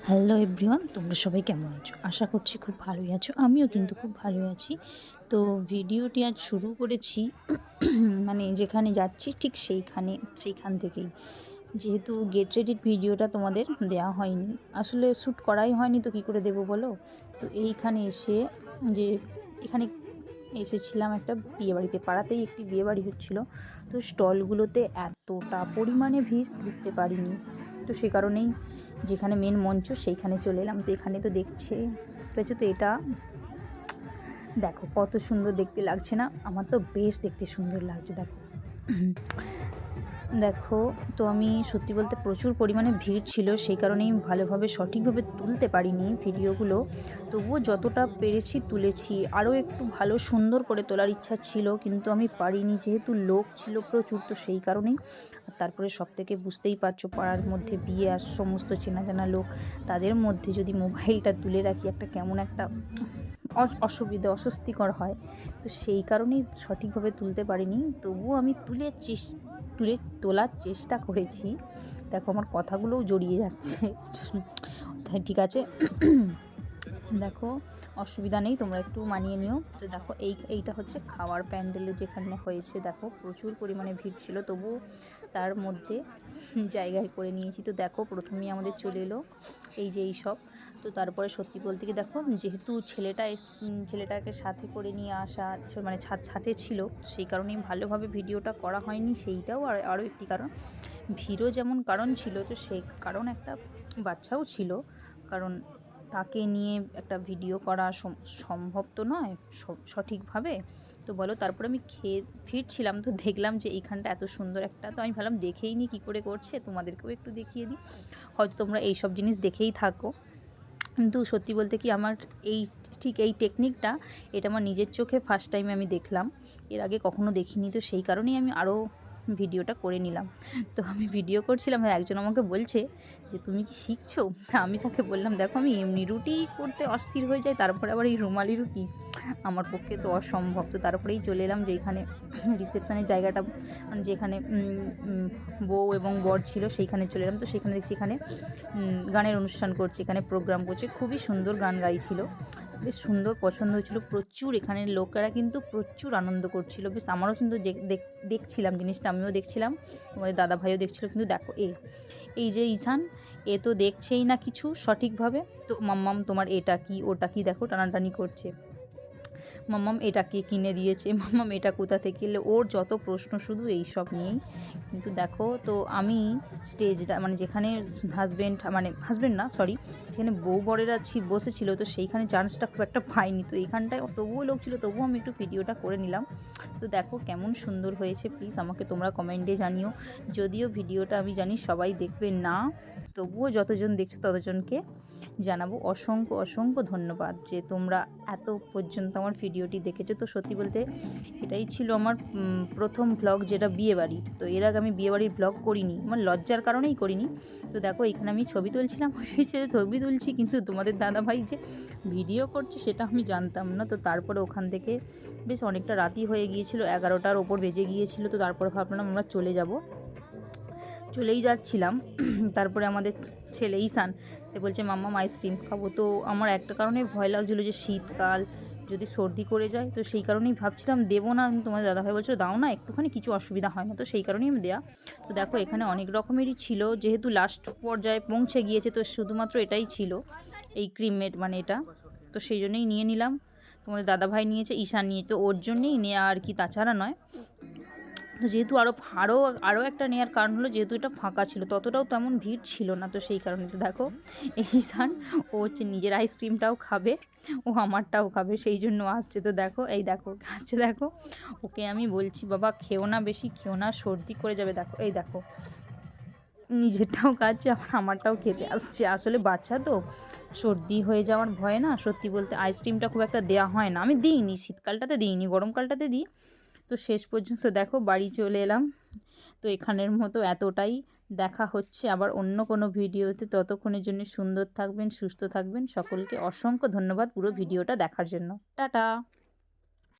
Hello everyone, তোমরা সবাই কেমন আছো? আশা করছি খুব ভালোই আছো। আমিও কিন্তু খুব ভালোই আছি। তো ভিডিওটি আজ শুরু করেছি মানে যেখানে যাচ্ছি ঠিক সেইখান থেকেই। যেহেতু গেট রেডির ভিডিওটা তোমাদের দেওয়া হয়নি, আসলে শ্যুট করাই হয়নি, তো কী করে দেবো বলো? তো এইখানে এসে যে এখানে এসেছিলাম একটা বিয়েবাড়িতে, পাড়াতেই একটি বিয়েবাড়ি হচ্ছিল। তো স্টলগুলোতে এতটা পরিমাণে ভিড়, ঢুকতে পারিনি। তো সে কারণেই যেখানে মেন মঞ্চ সেইখানে চলে এলাম। তো এখানে তো দেখছে পেয়েছো তো, এটা দেখো কত সুন্দর দেখতে লাগছে না? আমার তো বেশ দেখতে সুন্দর লাগছে, দেখো। দেখো, তো আমি সত্যি বলতে প্রচুর পরিমাণে ভিড় ছিল, সেই কারণেই ভালোভাবে সঠিকভাবে তুলতে পারিনি ভিডিওগুলো। তবুও যতটা পেরেছি তুলেছি। আরও একটু ভালো সুন্দর করে তোলার ইচ্ছা ছিল, কিন্তু আমি পারিনি, যেহেতু লোক ছিল প্রচুর। তো সেই কারণেই। আর তারপরে সবথেকে বুঝতেই পারছো, পাড়ার মধ্যে বিয়ে আর সমস্ত চেনা জানা লোক, তাদের মধ্যে যদি মোবাইলটা তুলে রাখি, একটা কেমন একটা অসুবিধা, অস্বস্তিকর হয়। তো সেই কারণেই সঠিকভাবে তুলতে পারিনি। তবুও আমি তুলে তোলার চেষ্টা করেছি। দেখো আমার কথাগুলোও জড়িয়ে যাচ্ছে। তাই ঠিক আছে, দেখো অসুবিধা নেই, তোমরা একটু মানিয়ে নিও। তো দেখো এইটা হচ্ছে খাওয়ার প্যান্ডেলে যেখানে হয়েছে। দেখো প্রচুর পরিমাণে ভিড় ছিল, তবু তার মধ্যে জায়গায় করে নিয়েছি। তো দেখো প্রথমেই আমাদের চলে এলো এই যে এই সব। তো তারপরে সত্যি বলতে কি, দেখো যেহেতু ছেলেটাকে সাথে করে নিয়ে আসা, মানে সাথে ছিল, সেই কারণেই ভালোভাবে ভিডিওটা করা হয়নি। সেইটাও আরও একটি কারণ। ভিড়ও যেমন কারণ ছিল, তো সেই কারণ একটা বাচ্চাও ছিল, কারণ তাকে নিয়ে একটা ভিডিও করা সম্ভব তো নয় সঠিকভাবে। তো বলো, তারপরে আমি খেয়ে ফিরছিলাম, তো দেখলাম যে এইখানটা এত সুন্দর একটা, তো আমি ভাবলাম দেখেই নি কী করে করছে, তোমাদেরকেও একটু দেখিয়ে দিই। হয়তো তোমরা এইসব জিনিস দেখেই থাকো, কিন্তু সত্যি বলতে কি, আমার এই টেকনিকটা, এটা আমার নিজের চোখে ফার্স্ট টাইম আমি দেখলাম। এর আগে কখনো দেখিনি, তো সেই কারণেই আমি আরও ভিডিওটা করে নিলাম। তো আমি ভিডিও করছিলাম, আর একজন আমাকে বলছে যে তুমি কি শিখছো? আমি তাকে বললাম, দেখো আমি এমনি রুটি করতে অস্থির হয়ে যাই, তারপরে আবার এই রুমালি রুটি আমার পক্ষে তো অসম্ভব। তো তারপরেই চলে এলাম যে এখানে রিসেপশনের জায়গাটা, মানে যেখানে বউ এবং বর ছিল, সেইখানে চলে এলাম। তো সেখানে দেখছি এখানে গানের অনুষ্ঠান করছে, এখানে প্রোগ্রাম করছে, খুবই সুন্দর গান গাইছিল, বেশ সুন্দর পছন্দ হয়েছিল। প্রচুর এখানের লোকেরা কিন্তু প্রচুর আনন্দ করছিল, বেশ আমারও কিন্তু দেখছিলাম জিনিসটা, আমিও দেখছিলাম, তোমাদের দাদাভাইও দেখছিল। কিন্তু দেখো এই যে ঈশান, এ তো দেখছেই না কিছু সঠিকভাবে। তো মাম্মাম তোমার এটা কি ওটা কি, দেখো টানাটানি করছে। মাম্মাম এটা কে কিনে দিয়েছে, মাম্মাম এটা কোথা থেকে এলো, ওর যত প্রশ্ন শুধু এই সব নিয়েই। কিন্তু দেখো, তো আমি স্টেজটা, মানে যেখানে হাজব্যান্ড না, সরি, যেখানে বউ বরেরা বসেছিল, তো সেইখানে চান্সটা খুব একটা পাইনি। তো এইখানটায় তবুও লোক ছিল, তবুও আমি একটু ভিডিওটা করে নিলাম। তো দেখো কেমন সুন্দর হয়েছে, প্লিজ আমাকে তোমরা কমেন্টে জানিও। যদিও ভিডিওটা আমি জানি সবাই দেখবে না, তবুও যতজন দেখছো ততজনকে জানাবো অসংখ্য অসংখ্য ধন্যবাদ যে তোমরা এত পর্যন্ত আমার ভিডিওটি দেখেছো। তো সত্যি বলতে এটাই ছিল আমার প্রথম ভ্লগ, যেটা বিয়েবাড়ির। তো এর আগে আমি বিয়েবাড়ির ভ্লগ করিনি, আমার লজ্জার কারণেই করিনি। তো দেখো এখানে আমি ছবি তুলছিলাম, ছবি তুলছি, কিন্তু তোমাদের দাদাভাই যে ভিডিও করছে সেটা আমি জানতাম না। তো তারপরে ওখান থেকে বেশ অনেকটা রাতই হয়ে গিয়েছিল, 11টার ওপর বেজে গিয়েছিল। তো তারপরে ভাবলাম আমরা চলেই যাচ্ছিলাম। তারপরে আমাদের ছেলে ঈশান, সে বলছে মাম্মাম আইসক্রিম খাবো। তো আমার একটা কারণে ভয় লাগছিলো যে শীতকাল, যদি সর্দি করে যায়, তো সেই কারণেই ভাবছিলাম দেবো না। তোমাদের দাদাভাই বলছিল দাও না একটুখানি, কিছু অসুবিধা হয় না। তো সেই কারণেই আমি দেয়া। তো দেখো এখানে অনেক রকমেরই ছিল, যেহেতু লাস্ট পর্যায়ে পৌঁছে গিয়েছে, তো শুধুমাত্র এটাই ছিল, এই ক্রিমের মানে এটা। তো সেই জন্যই নিয়ে নিলাম। তোমাদের দাদাভাই নিয়েছে, ঈশান নিয়েছে, ওর জন্যেই নেওয়া আর কি, তাছাড়া নয়। তো যেহেতু আরও একটা নেওয়ার কারণ হলো, যেহেতু এটা ফাঁকা ছিল, ততটাও তেমন ভিড় ছিল না। তো সেই কারণে তো দেখো ঈশান, ও হচ্ছে নিজের আইসক্রিমটাও খাবে, ও আমারটাও খাবে, সেই জন্য আসছে। তো দেখো এই দেখো খাচ্ছে, দেখো ওকে আমি বলছি বাবা খেও না, বেশি খেও না, সর্দি করে যাবে। দেখো এই দেখো নিজেরটাও খাচ্ছে, আবার আমারটাও খেতে আসছে। আসলে বাচ্চা তো, সর্দি হয়ে যাওয়ার ভয়ে না, সত্যি বলতে আইসক্রিমটা খুব একটা দেওয়া হয় না। আমি দিইনি, শীতকালটাতে দিইনি, গরমকালটাতে দিই। তো শেষ পর্যন্ত দেখো বাড়ি চলে এলাম। তো এখানের মতো এতটাই, দেখা হচ্ছে আবার অন্য কোনো ভিডিওতে। ততক্ষণের জন্য সুন্দর থাকবেন, সুস্থ থাকবেন, সকলকে অসংখ্য ধন্যবাদ পুরো ভিডিওটা দেখার জন্য। টাটা।